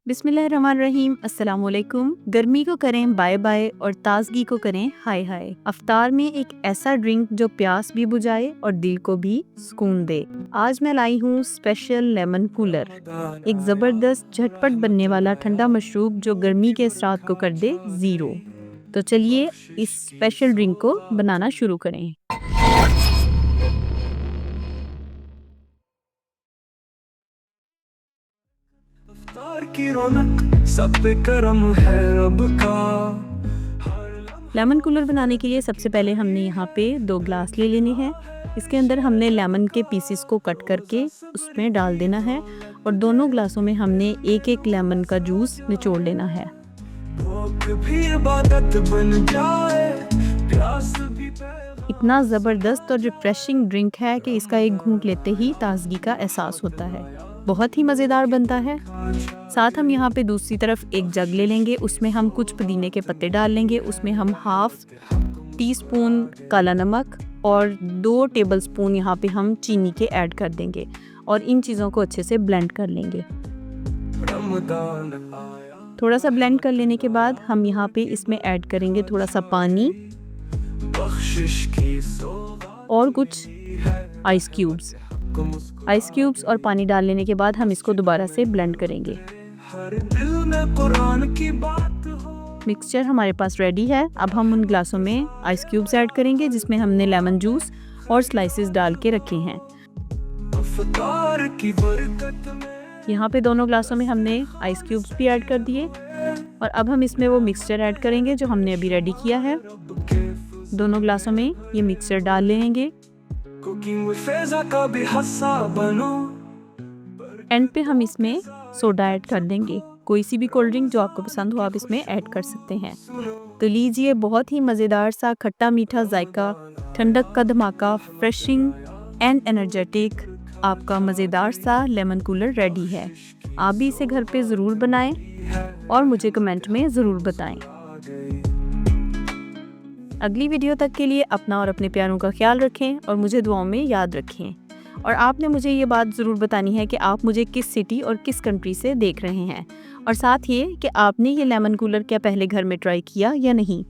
बिस्मिल्लाहिर्रहमानिर्रहीम। अस्सलाम वालेकुम। गर्मी को करें बाय बाय और ताजगी को करें हाय हाय। अफ्तार में एक ऐसा ड्रिंक जो प्यास भी बुझाए और दिल को भी सुकून दे। आज मैं लाई हूँ स्पेशल लेमन कूलर, एक ज़बरदस्त झटपट बनने वाला ठंडा मशरूब जो गर्मी के असरात को कर दे ज़ीरो। तो चलिए इस स्पेशल ड्रिंक को बनाना शुरू करें। अफ्तार की रौनक सब पे करम है रब का। लेमन कूलर बनाने के लिए सबसे पहले हमने यहाँ पे 2 ग्लास ले लेने हैं। इसके अंदर हमने लेमन के पीसेस को कट करके उसमें डाल देना है और दोनों ग्लासों में हमने एक एक लेमन का जूस निचोड़ लेना है। भूख भी इबादत बन जाए, प्यास भी इतना ज़बरदस्त और रिफ्रेशिंग ड्रिंक है कि इसका एक घूंट लेते ही ताजगी का एहसास होता है। बहुत ही मज़ेदार बनता है। साथ हम यहाँ पे दूसरी तरफ एक जग ले लेंगे, उसमें हम कुछ पुदीने के पत्ते डाल लेंगे, उसमें हम 1/2 टीस्पून काला नमक और 2 टेबलस्पून यहाँ पे हम चीनी के ऐड कर देंगे और इन चीज़ों को अच्छे से ब्लेंड कर लेंगे। रमदान आया, थोड़ा सा ब्लेंड कर लेने के बाद हम यहाँ पे इसमें ऐड करेंगे थोड़ा सा पानी बख्शिश की सौगात और कुछ है आइस क्यूब्स। को मुस्कुरा। आइस क्यूब्स और पानी डाल लेने के बाद हम इसको दोबारा से ब्लेंड करेंगे। हर दिल में कुरान की बात हो, मिक्सचर हमारे पास रेडी है। अब हम उन ग्लासों में आइस क्यूब्स ऐड करेंगे जिसमें हमने लेमन जूस और स्लाइसेस डाल के रखे हैं। अफ्तार की बरकत में यहाँ पे दोनों ग्लासों में हमने आइस क्यूब्स भी ऐड कर दिए और अब हम इसमें वो मिक्सचर ऐड करेंगे जो हमने अभी रेडी किया है। रब के दोनों ग्लासों में ये मिक्सचर डाल लेंगे। कुकिंग विद फैज़ा का भी हिस्सा बनो। एंड पे हम इसमें सोडा ऐड कर देंगे। कोई सी भी कोल्ड ड्रिंक जो आपको पसंद हो आप इसमें ऐड कर सकते हैं। तो लीजिए, बहुत ही मज़ेदार सा खट्टा मीठा जायका, ठंडक का धमाका, फ्रेशिंग एंड एनर्जेटिक आपका मज़ेदार सा लेमन कूलर रेडी है। आप भी इसे घर पे ज़रूर बनाएं और मुझे कमेंट में ज़रूर बताएं। अगली वीडियो तक के लिए अपना और अपने प्यारों का ख्याल रखें और मुझे दुआओं में याद रखें। और आपने मुझे ये बात ज़रूर बतानी है कि आप मुझे किस सिटी और किस कंट्री से देख रहे हैं, और साथ ये कि आपने ये लेमन कूलर क्या पहले घर में ट्राई किया या नहीं।